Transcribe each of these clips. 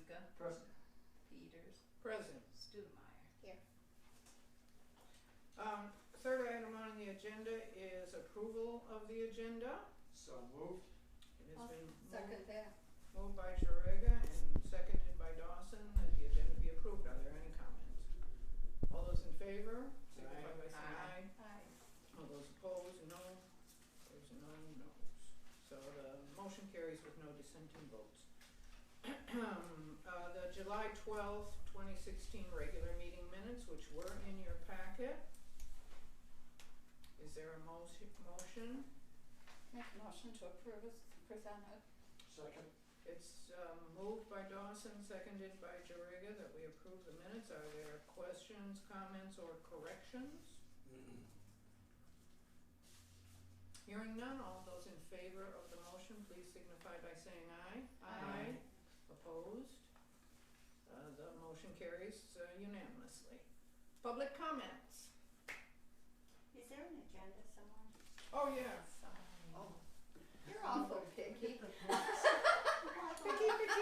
Buska. Present. Peters. Present. Stoudemire. Here. Third item on the agenda is approval of the agenda. So moved. It has been Second that. moved by Jarega and seconded by Dawson that the agenda be approved. Are there any comments? All those in favor, signify by saying aye. Aye. All those opposed, no. There's no no's. So the motion carries with no dissenting votes. The July 12th, 2016 regular meeting minutes, which were in your packet. Is there a motion? Make a motion to approve as presented. Second. It's moved by Dawson, seconded by Jarega that we approve the minutes. Are there questions, comments, or corrections? Hearing none, all those in favor of the motion, please signify by saying aye. Aye. Opposed? The motion carries unanimously. Public comments. Is there an agenda somewhere? Oh, yeah. Oh. You're awful picky. Picky, picky,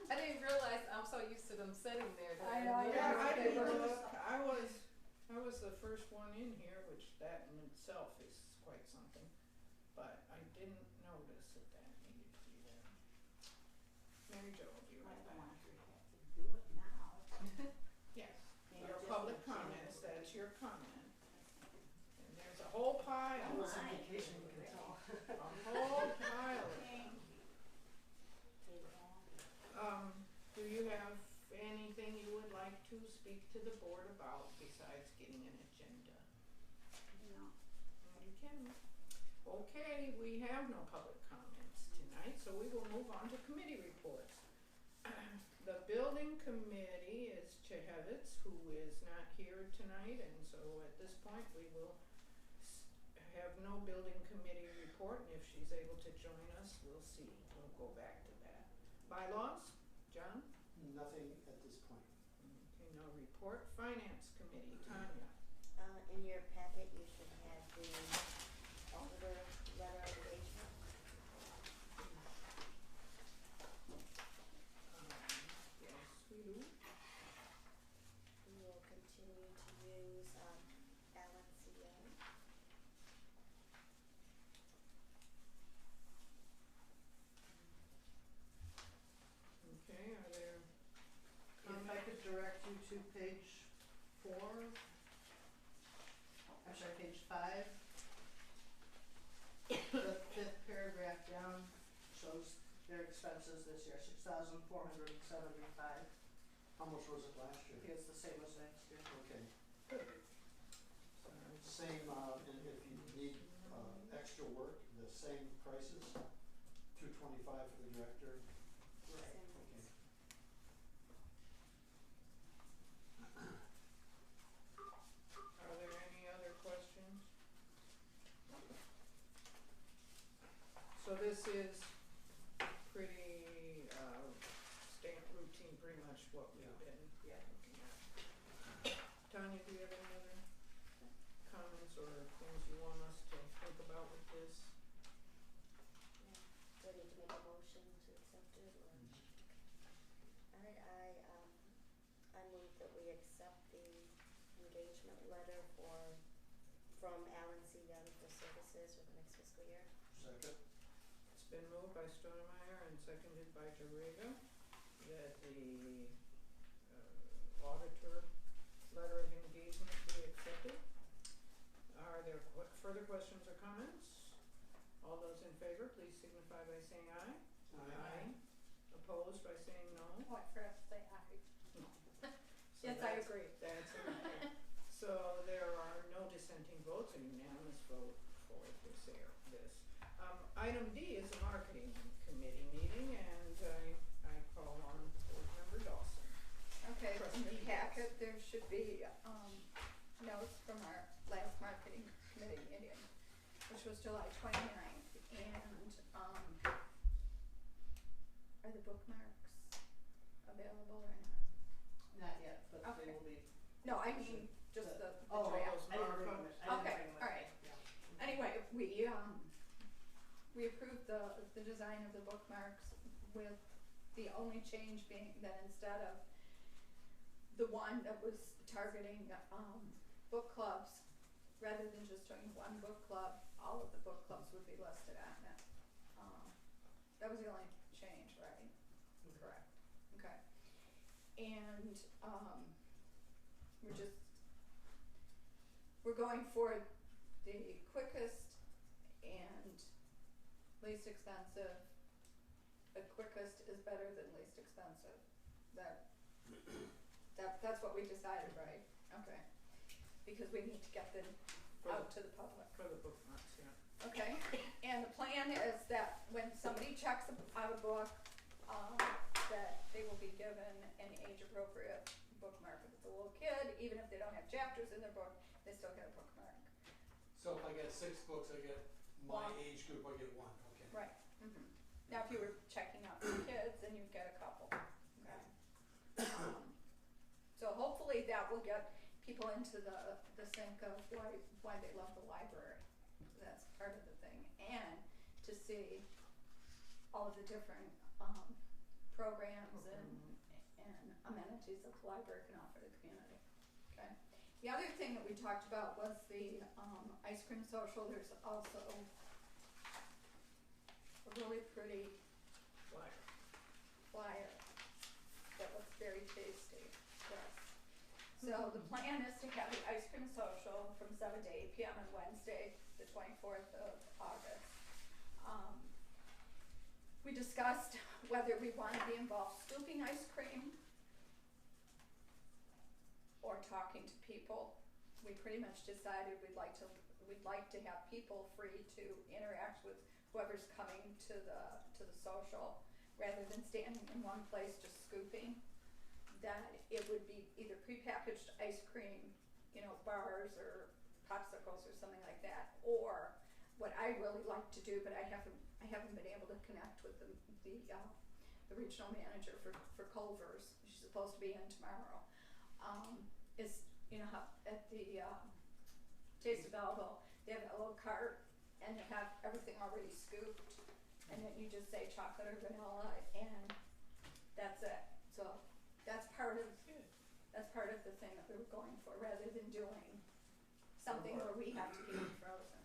I didn't realize, I'm so used to them sitting there. that I know, Yeah, I didn't Yeah. look. I was the first one in here, which that in itself is quite something. But I didn't notice that that needed to be there. Mary Jo will be I right don't back. want to have to do it now. Yes, Maybe your just public the agenda comments, would that's be- your comment. And there's a whole pile, I was on vacation, you can tell. a whole pile of them. Do you have anything you would like to speak to the board about besides getting an agenda? No. You can. Okay, we have no public comments tonight, so we will move on to committee reports. The building committee is Chehevitz, who is not here tonight, and so at this point we will have no building committee report, and if she's able to join us, we'll see. We'll go back to that. Bylaws, John? Nothing at this point. Okay, no report. Finance committee, Tanya. In your packet, you should have the auditor letter of engagement. Yes, we do. We will continue to use LNCA. Okay, are there If I could direct you to page 4, I'm sorry, page 5. The 5th paragraph down shows their expenses this year, $6,475. How much was it last year? It's the same as next year. Okay. Same, and if you need extra work, the same prices, $225 for the director. Right. Okay. Are there any other questions? So this is pretty standard routine, pretty much what we've been looking at. Tanya, do you have any other comments or things you want us to think about with this? Yeah. Do I need to make a motion to accept it or? Alright, I move that we accept the engagement letter from Alan C. Young for services for the next fiscal year. Second. It's been moved by Stoudemire and seconded by Jarega that the auditor letter of engagement be accepted. Are there further questions or comments? All those in favor, please signify by saying aye. Aye. Opposed by saying no? Oh, I forgot to say aye. No. So Yes, I that's- agree. That's okay. So there are no dissenting votes, a unanimous vote for this. Item D is a marketing committee meeting, and I call on board member Dawson. Okay, in Trustee the packet, there should be notes from our last marketing committee meeting, which was July 29th, and are the bookmarks available or not? Not yet, but Okay. they will be. No, I mean, just the Oh, draft. I didn't bring them. Okay, alright. Anyway, we approved the design of the bookmarks with the only change being that instead of the one that was targeting, book clubs, rather than just doing one book club, all of the book clubs would be listed on it. That was the only change, right? Correct. Okay. And, we're going for the quickest and least expensive. The quickest is better than least expensive. That's what we decided, right? Okay. Because we need to get them out to the public. For the bookmarks, yeah. Okay, and the plan is that when somebody checks out a book, that they will be given an age-appropriate bookmark. If it's a little kid, even if they don't have chapters in their book, they still get a bookmark. So if I get 6 books, I get my One. age group, I get 1, okay. Right. Mm-hmm. Now, if you were checking out for kids, then you'd get a couple. Okay. So hopefully that will get people into the sync of why they love the library. That's part of the thing, and to see all of the different programs and amenities that the library can offer the community. Okay. The other thing that we talked about was the ice cream social. There's also a really pretty flyer that looks very tasty. Yes. So the plan is to have the ice cream social from 7 to 8 p.m. on Wednesday, the 24th of August. We discussed whether we want to be involved scooping ice cream or talking to people. We pretty much decided we'd like to have people free to interact with whoever's coming to the social, rather than standing in one place just scooping. That it would be either prepackaged ice cream, bars or popsicles or something like that, or what I really like to do, but I haven't been able to connect with the regional manager for Culver's. She's supposed to be in tomorrow. Is how at the Taste of Belleville, they have a little cart and they have everything already scooped, and then you just say chocolate or vanilla, and that's it. So that's part of the thing that we were going for, rather than doing something where we have to keep it frozen.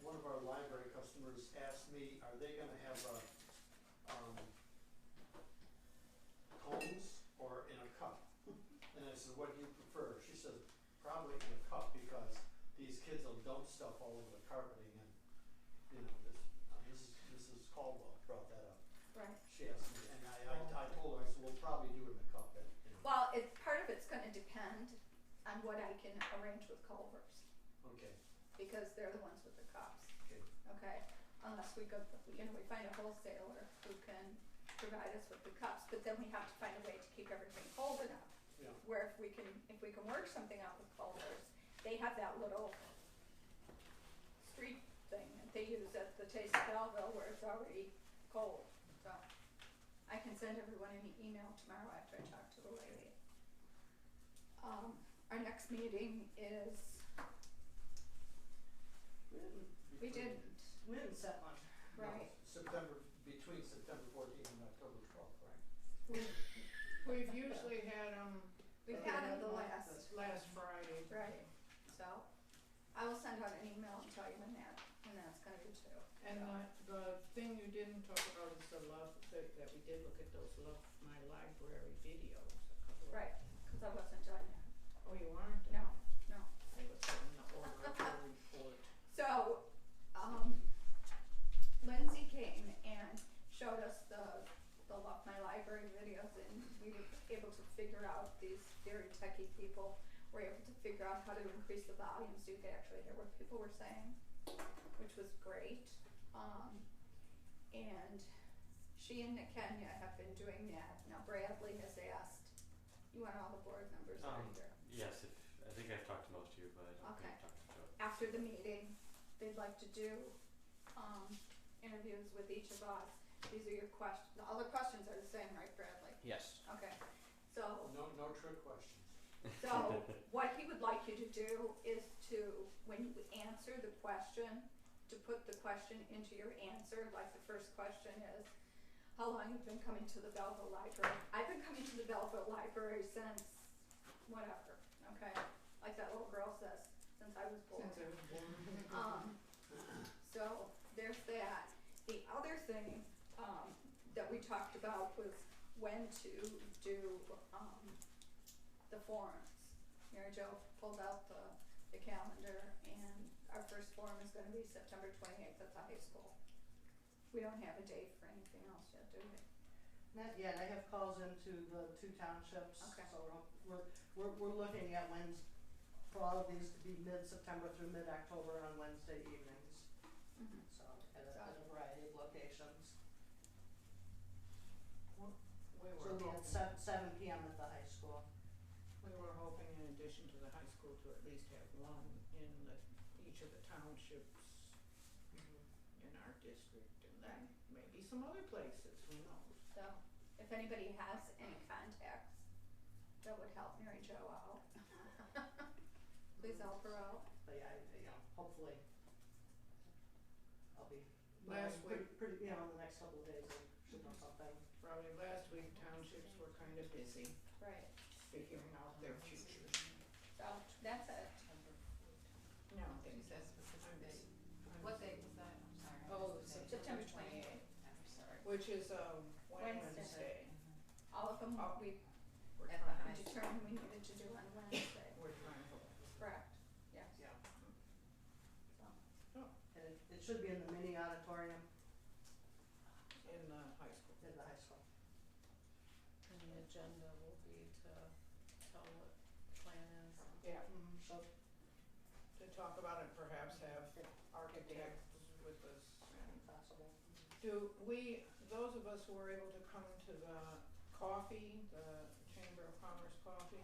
One of our library customers asked me, are they gonna have cones or in a cup? And I said, what do you prefer? She said, probably in a cup, because these kids will dump stuff all over the carpeting, and Mrs. Caldwell brought that up. Right. She asked me, and I told her, I said, we'll probably do it in a cup. Well, part of it's going to depend on what I can arrange with Culver's. Okay. Because they're the ones with the cups. Okay. Okay. Unless we find a wholesaler who can provide us with the cups, but then we have to find a way to keep everything cold enough. Yeah. Where if we can work something out with Culver's, they have that little street thing that they use at the Taste of Belleville where it's already cold. So I can send everyone an email tomorrow after I talk to the lady. Our next meeting is, we didn't, set one. right? Between September 14th and October 12th, right? We've usually had We've had it the last Friday. right, so I will send out an email and tell you when that's gonna be too. And the thing you didn't talk about is the that we did look at those Love My Library videos a couple of. Right, cause I wasn't done yet. Oh, you aren't? No. I was in the order of the report. So, Lindsay came and showed us the Love My Library videos, and we were able to figure out, these very techie people were able to figure out how to increase the volume so you could actually hear what people were saying, which was great. And she and Kenya have been doing that. Now Bradley has asked, you want all the board members right here? Yes, I think I've talked to most of you, but I don't Okay. think I've talked to Joe. After the meeting, they'd like to do interviews with each of us. These are your questions. All the questions are the same, right, Bradley? Yes. Okay. So No trick questions. what he would like you to do is to, when you answer the question, to put the question into your answer. Like the first question is, how long you've been coming to the Belleville Library. I've been coming to the Belleville Library since whatever, okay? Like that little girl says, since I was born. Since I was born. So there's that. The other thing, that we talked about was when to do, the forums. Mary Jo pulled out the calendar, and our first forum is gonna be September 28th at the high school. We don't have a date for anything else yet, do we? Not yet, I have calls into the 2 townships, Okay. so we're looking at for all of these to be mid-September through mid-October on Wednesday evenings, Mm-hmm. so at a variety of locations. We So were it'll be hoping, at 7 PM at the high school. we were hoping in addition to the high school to at least have one in each of the townships in our district, and then maybe some other places, who knows? So, if anybody has any contacts that would help Mary Jo out, please help her out. But yeah, hopefully I'll be Last week, pretty, in the next couple of days I should know something. probably last week, townships were kind of busy Right. figuring out their futures. So, that's it. No, She said specific I'm- date. I'm- What date was that? I'm sorry. Oh, September 28th. I'm sorry. Which is Wednesday. Wednesday. All of them, Oh. we We're At the high trying, determined we needed to do on Wednesday. we're trying to, Correct, yes. Yeah. So, And it should be in the mini auditorium in the high school. in the high school. And the agenda will be to tell what plan is. Yeah, So, to talk about it, perhaps have architects with us. And possible. do we, those of us who were able to come to the coffee, the Chamber of Commerce coffee,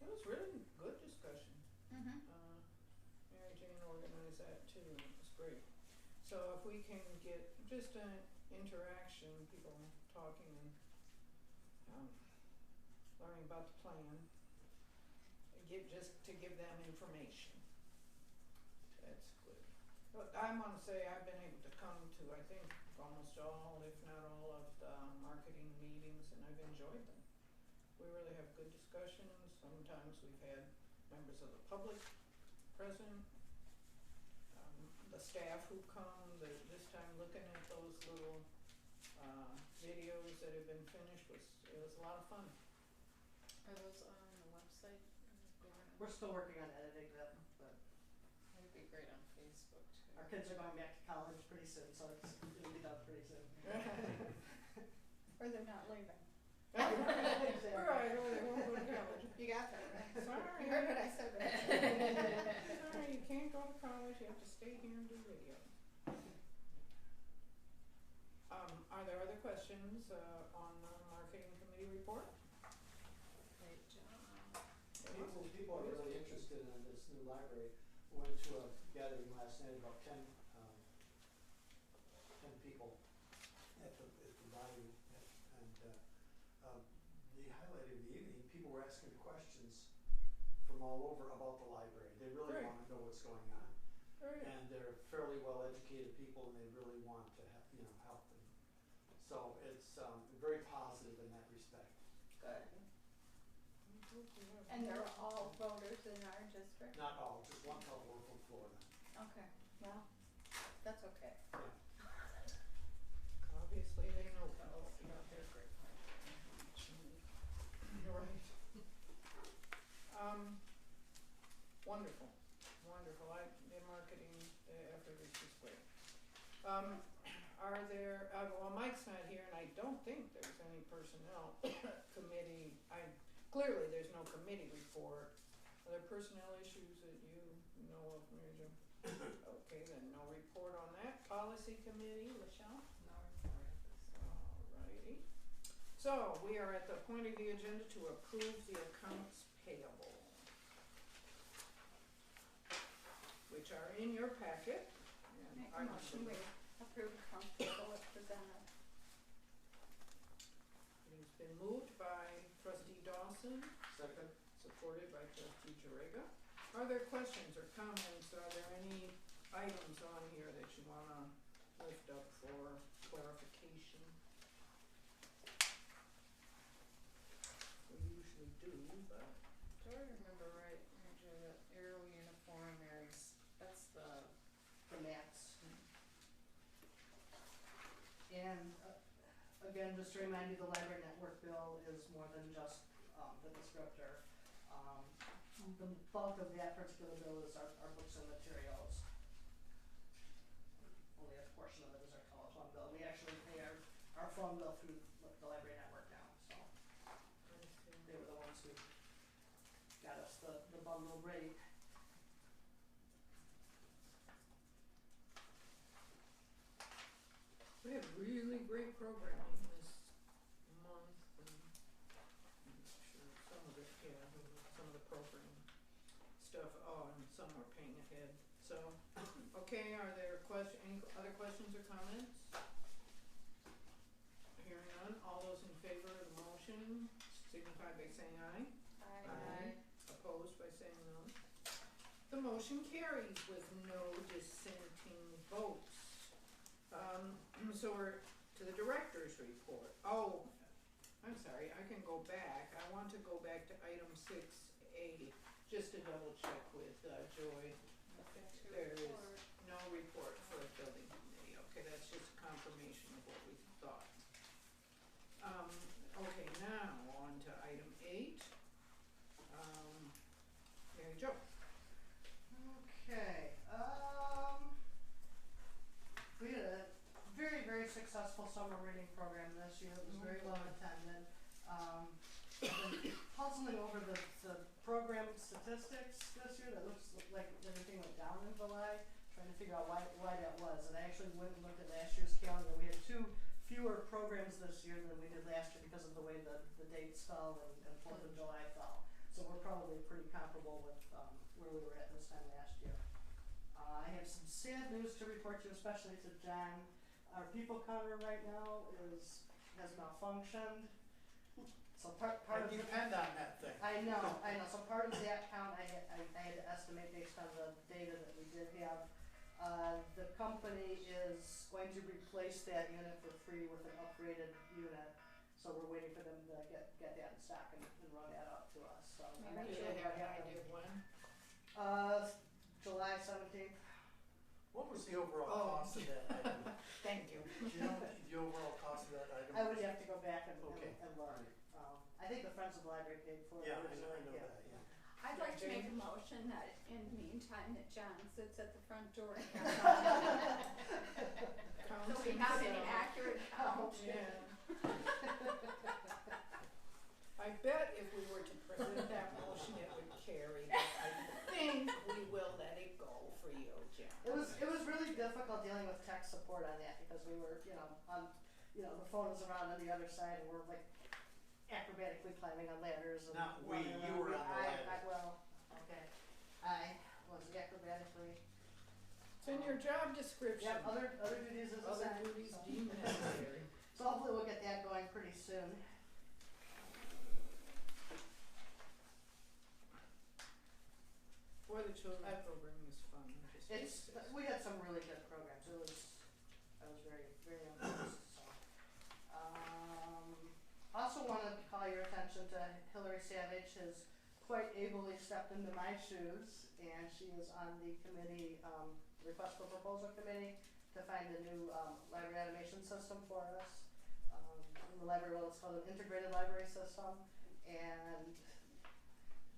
it was really good discussion. mm-hmm. Mary Jane organized that too, and it was great. So if we can get just an interaction, people talking and learning about the plan, just to give them information. That's good. But I wanna say I've been able to come to, I think, almost all, if not all of the marketing meetings, and I've enjoyed them. We really have good discussions. Sometimes we've had members of the public present. The staff who come, this time looking at those little videos that have been finished it was a lot of fun. Are those on the website? We're still working on editing them, but It'd be great on Facebook too. our kids are going back to college pretty soon, so it'll be done pretty soon. Or they're not leaving. Exactly. Right, or they won't go to college. You got that, right? Sorry. You heard what I said, right? Sorry, you can't go to college, you have to stay here and do video. Are there other questions on the marketing committee report? Great job. People are really interested in this new library. We went to a gathering last night, about 10 people at the library, and the highlight of the evening, people were asking questions from all over about the library. They really Great. want to know what's going on, Great. and they're fairly well-educated people, and they really want to help them. So it's very positive in that respect. Good. And they're all voters in our district? Not all, just one couple are from Florida. Okay, well, that's okay. Obviously, they know Oh, policy. yeah, they're great. You're right. Wonderful, wonderful. The marketing effort is just great. Are there, well, Mike's not here, and I don't think there's any personnel committee. Clearly, there's no committee report. Are there personnel issues that you know of, Mary Jo? Okay, then no report on that. Policy committee, Michelle? No report at this time. Alrighty. So, we are at the point of the agenda to approve the accounts payable, which are in your packet. And Make I a motion, we approve accounts payable as presented. It's been moved by trustee Dawson, Second? supported by trustee Jarega. Are there questions or comments? Are there any items on here that you wanna lift up for clarification? And again, just to remind you, the library network bill is more than just the descriptor. The bulk of that particular bill is our books and materials. Only a portion of it is our telephone bill. We actually pay our phone bill through the library network now, so they were the ones who got us the bundled rate. We have really great programming this month, and I'm sure some of it, some of the program stuff, and some are paying ahead. So, okay, are there any other questions or comments? Hearing none, all those in favor of the motion signify by saying aye. Aye. Opposed by saying no. The motion carries with no dissenting votes. So we're to the director's report. Oh, I'm sorry, I can go back. I want to go back to item 6A, just to double check with Joy. There is no report for the building committee. Okay, that's just confirmation of what we thought. Okay, now on to item 8. Mary Jo. Okay, we had a very, very successful summer reading program this year. It was very well attended. I've been puzzling over the program statistics this year. That looks like everything went down in July, trying to figure out why that was. And I actually went and looked at last year's calendar. We had 2 fewer programs this year than we did last year because of the way the dates fell and 4th of July fell. So we're probably pretty comparable with where we were at this time last year. I have some sad news to report to you, especially to John. Our people counter right now has malfunctioned. So part of depend on that thing. I know. So part of that count I had to estimate based on the data that we did have. The company is going to replace that unit for free with an upgraded unit. So we're waiting for them to get that in stock and run that out to us. So I'm not Do sure they have what an happened. idea of when? July 17th. What was the overall cost of that item? Thank you. Do you know the overall cost of that item? I would have to go back and look. Okay. I think the Friends of the Library paid for it. Yeah, I originally. know that, yeah. I'd like to make a motion that in the meantime that John sits at the front door and so we have an accurate count. Yeah. I bet if we were to present that motion, it would carry, but I think we will let it go for you, Jen. It was really difficult dealing with tech support on that because we were, the phone was around on the other side and we're like acrobatically climbing on ladders. And Not we, running you around. were on the ladder. I was acrobatically. It's in your job description. Yep, other duties is Other assigned. duties deemed necessary. So hopefully we'll get that going pretty soon. Boy, the children's program is fun. We had some really good programs. I was very, very impressed. So. Also wanted to call your attention to Hillary Savage has quite ably stepped into my shoes, and she is on the committee, request for proposal committee to find a new library automation system for us. In the library world, it's called an integrated library system, and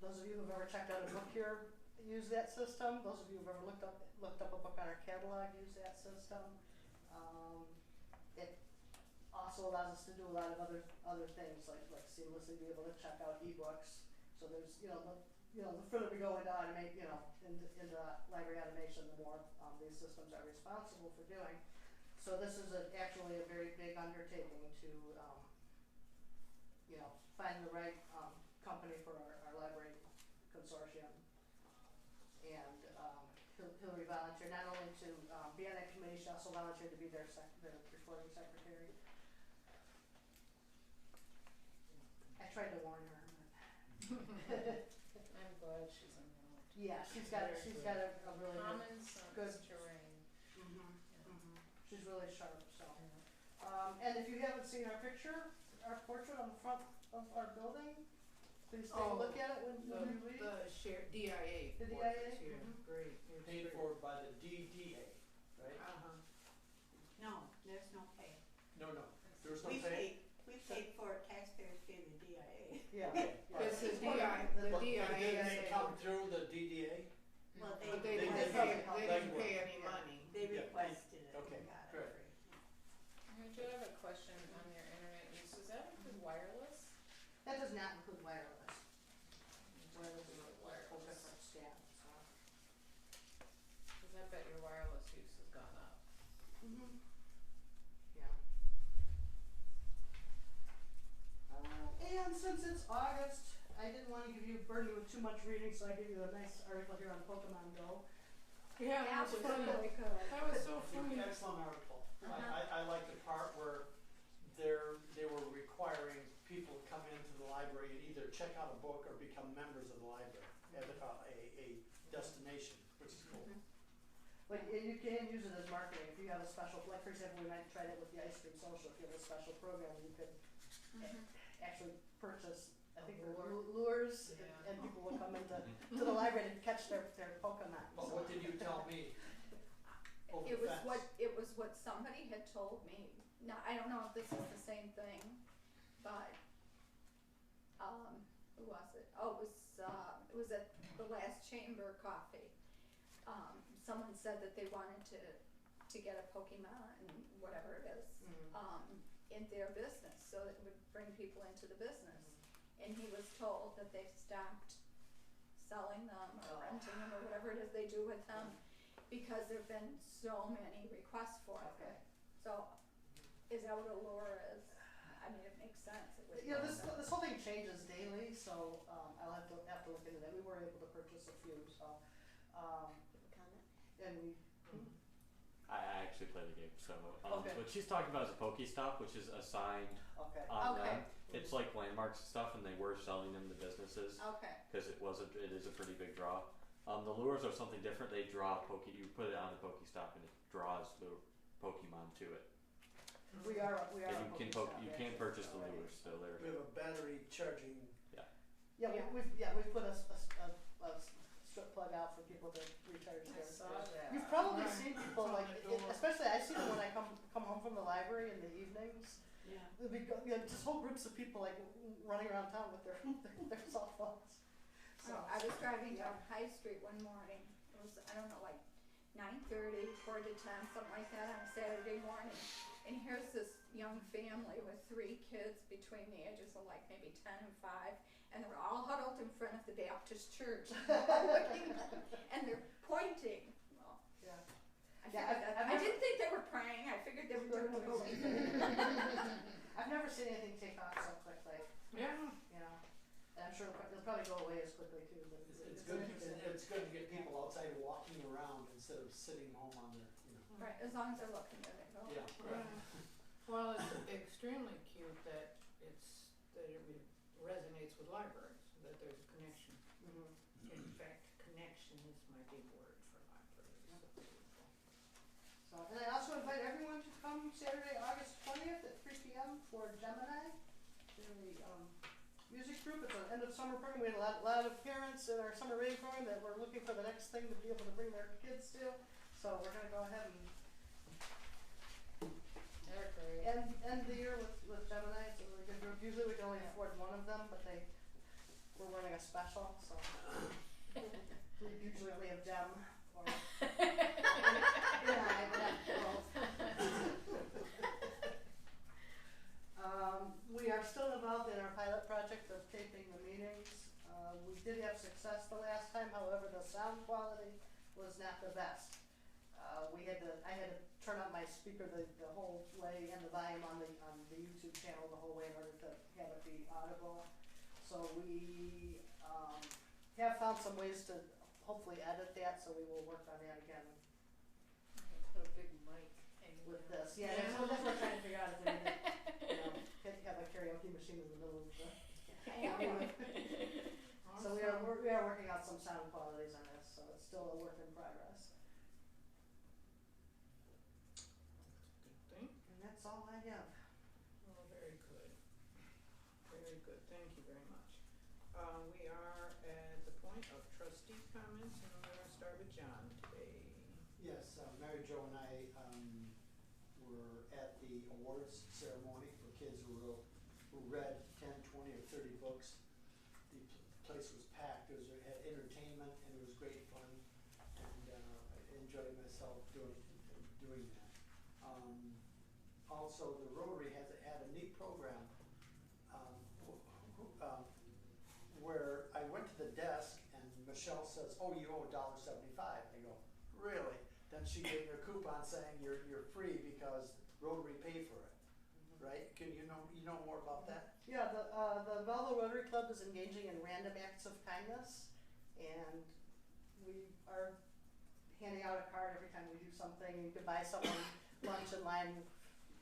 those of you who've ever checked out a book here use that system. Those of you who've ever looked up a book on our catalog use that system. It also allows us to do a lot of other things like seamlessly be able to check out ebooks. So there's the further we go into automate into library automation, the more these systems are responsible for doing. So this is actually a very big undertaking to find the right company for our library consortium. And Hillary volunteered not only to be on that committee, she also volunteered to be their reporting secretary. I tried to warn her. I'm glad she's involved. Yeah, she's got a really Common sense good terrain. She's really sharp. So, and if you haven't seen our portrait on the front of our building, please take a look at it when you leave. The shared DIA. The portraits, DIA? Yeah, great. It's Paid great. for by the DDA, right? Uh-huh. No, there's no pay. No, there was no We pay. paid for it, taxpayers pay the DIA. Yeah. Okay. It's the Well, DI, the But DIA. didn't they said- come through the DDA? Well, But They they didn't did pay, not. they They didn't were. pay any Yeah. money. They Yeah. requested it Okay, and got it great. free. I do have a question on your internet use, does that include wireless? That does not include wireless. Wireless is a whole Wireless. different stat, so. Cause I bet your wireless use has gone up. Mm-hmm. Yeah. And since it's August, I didn't wanna burden you with too much reading, so I gave you a nice article here on Pokemon Go. Yeah, that was Absolutely funny. good. That was so funny. Excellent article. Uh-huh. I like the part where they were requiring people to come into the library and either check out a book or become members of the library as a destination, which is cool. But you can use it as marketing, if you have a special, like for example, we might try it with the ice cream social, if you have a special program, you could actually purchase, I think they're lures, Yeah. and people will come into to the library to catch their Pokemon. But what did you tell me? Over It the was fence? what somebody had told me. Now, I don't know if this is the same thing, but, who was it? Oh, it was at the last chamber coffee. Someone said that they wanted to get a Pokemon, whatever it is, in their business, so that it would bring people into the business. And he was told that they've stopped selling them or renting them or whatever it is they do with them, because there've been so many requests for it. Okay. So, is that what a lure is? I mean, it makes sense. It would You know, make this sense. whole thing changes daily, so I'll have to look into that. We were able to purchase a few, so Comment? and we. I actually play the game, so Okay. what she's talking about is a Pokestop, which is assigned Okay. on Okay. them. It's like landmarks and stuff, and they were selling them to businesses Okay. because it is a pretty big draw. The lures are something different. They draw you put it on the Pokestop, and it draws the Pokemon to it. We are. And you can Pokestop, you can actually, purchase the already. lures, so they're We have a battery charging. Yeah, Yeah. we've put a strip plug out for people to recharge I their. saw that. You've probably Right. seen people It's on like, the door. especially I see them when I come home from the library in the evenings. Yeah. There'll be just whole groups of people like running around town with their their cell phones. So, I was driving down High Street one morning. It was, I don't know, like 9:30, 10, something like that on a Saturday morning. And here's this young family with 3 kids between the ages of like maybe 10 and 5. And they're all huddled in front of the Baptist church. Looking, and they're pointing. Well, yeah. I didn't think they were praying. I figured they were doing the movie thing. I've never seen anything take off so quickly. Yeah. You know, and I'm sure it'll probably go away as quickly too. But It's good. It's good to get people outside walking around instead of sitting home on their, Right, as long as they're looking, there they go. Yeah. Well, it's extremely cute that it resonates with libraries, that there's a connection. Mm-hmm. In fact, connection is my big word for libraries. So, and I also invite everyone to come Saturday, August 20th at 3 p.m. for Gemini. They're the music group. It's an end of summer program. We had a lot of parents in our summer reading program that were looking for the next thing to be able to bring their kids to. So we're going to go ahead and They're great. end the year with Gemini. It's a really good group. Usually we can only afford one of them, but we're running a special, so we usually only have Gem or we are still involved in our pilot project of taping the meetings. We did have success the last time, however, the sound quality was not the best. I had to turn up my speaker the whole way and the volume on the YouTube channel the whole way in order to have it be audible. So we have found some ways to hopefully edit that, so we will work on that again Put a big mic hanging with down. this. Yeah, that's what we're trying to figure out if we need to have a karaoke machine in the middle of the. So we are working out some sound qualities on this, so it's still a work in progress. Good thing. And that's all I have. Well, very good. Very good. Thank you very much. We are at the point of trustee comments, and we're going to start with John today. Yes, Mary Jo and I were were at the awards ceremony for kids who read 10, 20, or 30 books. The place was packed. It had entertainment, and it was great fun, and I enjoyed myself doing that. Also, the Rotary had a neat program where I went to the desk and Michelle says, "Oh, you owe $1.75." I go, "Really?" Then she gave me a coupon saying you're free because Rotary paid for it. Right? Can you know more about that? Yeah, the Belleville Rotary Club is engaging in random acts of kindness, and we are handing out a card every time we do something. You could buy someone lunch in line,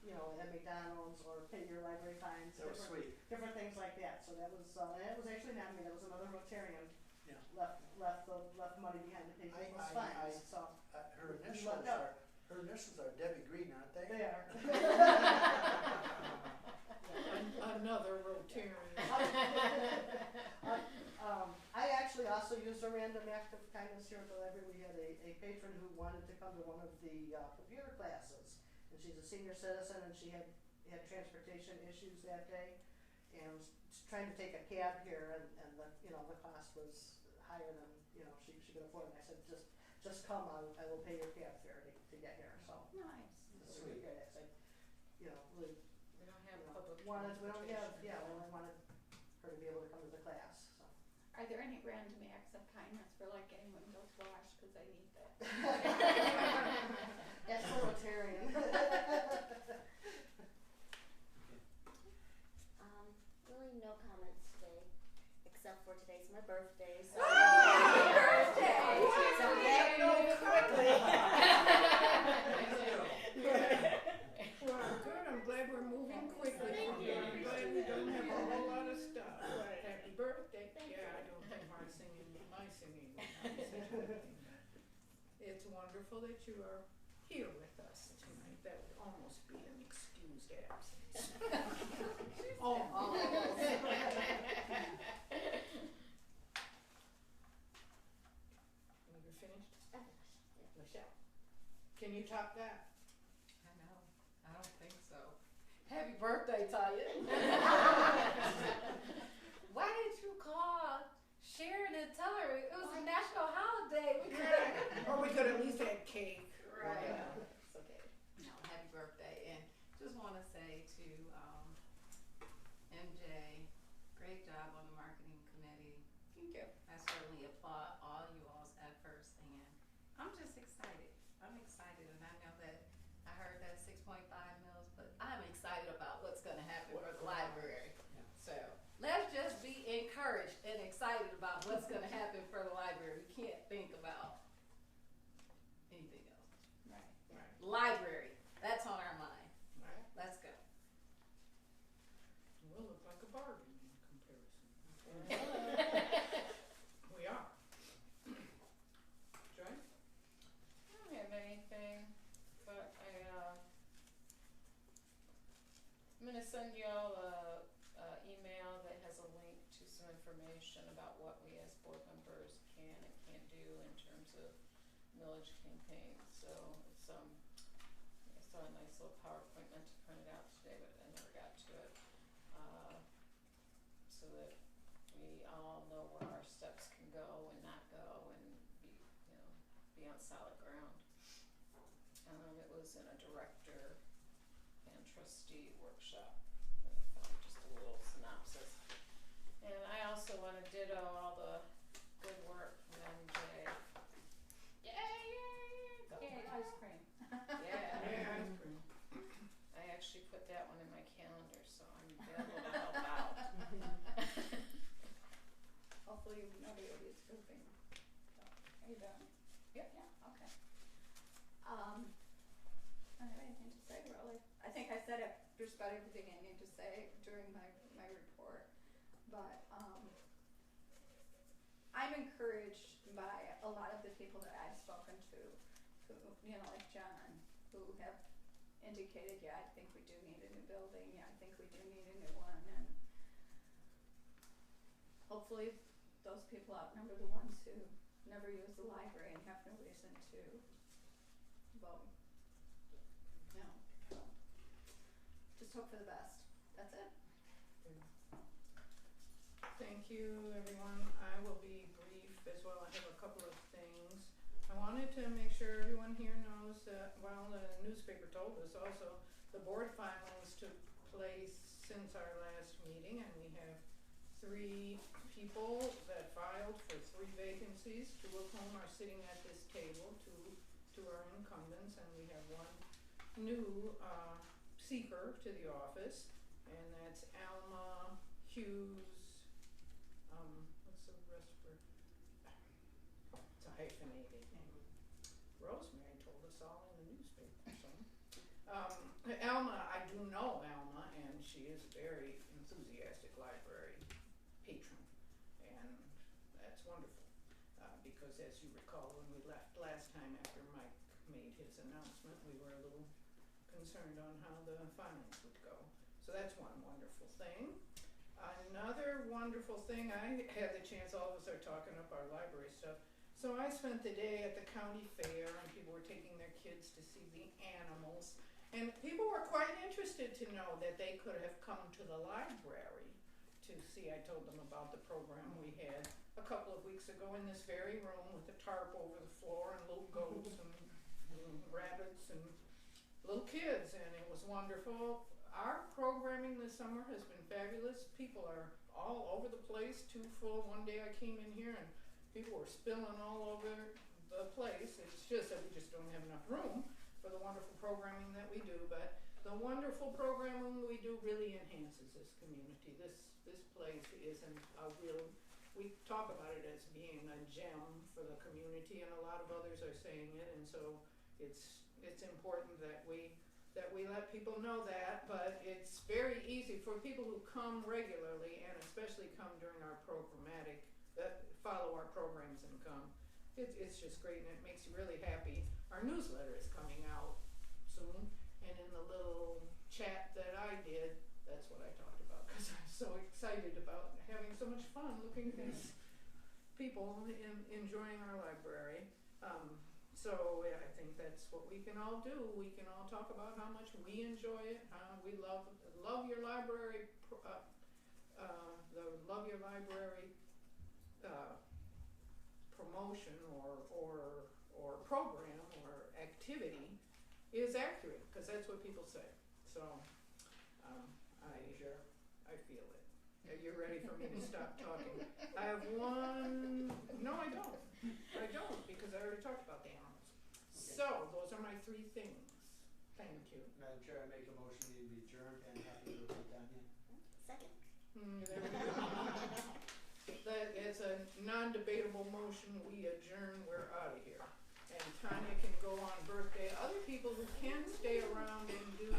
you know, at McDonald's, or pay your library fines. That was sweet. Different things like that. So that was actually not me. That was another Rotarian. Yeah. Left money behind to pay people's fines. So her initials are Debbie Green, aren't they? they are. Another Rotarian. I actually also used a random act of kindness here at the library. We had a patron who wanted to come to one of the computer classes, and she's a senior citizen, and she had transportation issues that day, and was trying to take a cab here, and the cost was higher than she could afford. And I said, just come, I will pay your cab fare to get here. So Nice. it's really good. I really. We don't have public We only transportation. wanted her to be able to come to the class. So. Are there any random acts of kindness for like getting windows washed? Because I need that. That's a Rotarian. Really no comments today, except for today's my birthday. So Happy birthday! So that moved quickly. Well, good. I'm glad we're moving quickly. Thank you. I'm glad we don't have a whole lot of stuff. Happy birthday. Yeah, I don't have my singing. It's wonderful that you are here with us tonight. That would almost be an excused absence. Almost. You're finished? Michelle, can you top that? I know. I don't think so. Happy birthday, Taya. Why didn't you call Sharon and tell her it was a national holiday? Or we could at least have cake. Right. It's okay. No, happy birthday. And just want to say to MJ, great job on the marketing committee. Thank you. I certainly applaud all you all's efforts, and I'm just excited. I'm excited, and I know that I heard that 6.5 mils, but I'm excited about what's going to happen for the library. Yeah. So let's just be encouraged and excited about what's going to happen for the library. We can't think about anything else. Right. Library, that's on our mind. Right. Let's go. We'll look like a bargain in comparison. We are. Joy? I don't have anything, but I'm gonna send you all a email that has a link to some information about what we as board members can and can't do in terms of millage campaign. So it's I saw a nice little PowerPoint meant to print it out today, but I never got to it. So that we all know where our steps can go and not go, and be on solid ground. It was in a director and trustee workshop. Just a little synopsis. And I also want to ditto all the good work from MJ. Yay! Go. Yay, ice cream. Yeah. Yeah, ice cream. I actually put that one in my calendar, so I'm available to help out. Hopefully nobody will be scooping. So, are you done? Yep. Yeah, okay. I don't have anything to say really. I think I said it, just about everything I need to say during my report. But I'm encouraged by a lot of the people that I've spoken to, who, like John, who have indicated, yeah, I think we do need a new building, yeah, I think we do need a new one, and hopefully those people outnumber the ones who never use the library and have no reason to vote no. So just hope for the best. That's it. Thank you, everyone. I will be brief as well. I have a couple of things. I wanted to make sure everyone here knows that, well, the newspaper told us also, the board filings took place since our last meeting, and we have 3 people that filed for 3 vacancies, 2 of whom are sitting at this table, 2 are incumbents, and we have 1 new seeker to the office, and that's Alma Hughes. What's the rest of her? It's a hyphenated name. Rosemary told us all in the newspaper, so. Alma, I do know Alma, and she is a very enthusiastic library patron, and that's wonderful. Because as you recall, when we left last time after Mike made his announcement, we were a little concerned on how the filings would go. So that's one wonderful thing. Another wonderful thing, I had the chance, all of us are talking up our library stuff. So I spent the day at the county fair, and people were taking their kids to see the animals. And people were quite interested to know that they could have come to the library to see. I told them about the program we had a couple of weeks ago in this very room with a tarp over the floor and little goats and rabbits and little kids, and it was wonderful. Our programming this summer has been fabulous. People are all over the place, too full. One day I came in here and people were spilling all over the place. It's just that we just don't have enough room for the wonderful programming that we do, but the wonderful programming we do really enhances this community. This place isn't a real, we talk about it as being a gem for the community, and a lot of others are saying it, and so it's important that we let people know that, but it's very easy for people who come regularly, and especially come during our programmatic, that follow our programs and come. It's just great, and it makes you really happy. Our newsletter is coming out soon, and in the little chat that I did, that's what I talked about, because I'm so excited about having so much fun looking at these people enjoying our library. So I think that's what we can all do. We can all talk about how much we enjoy it, how we love your library, the Love Your Library promotion or program or activity is accurate, because that's what people say. So I feel it. You're ready for me to stop talking. I have one. No, I don't, because I already talked about the animals. So those are my 3 things. Thank you. Madam Chair, I make a motion to be adjourned, and happy birthday, Tanya. Second. There we go. That is a non-debatable motion. We adjourn. We're out of here. And Tanya can go on birthday. Other people who can stay around and do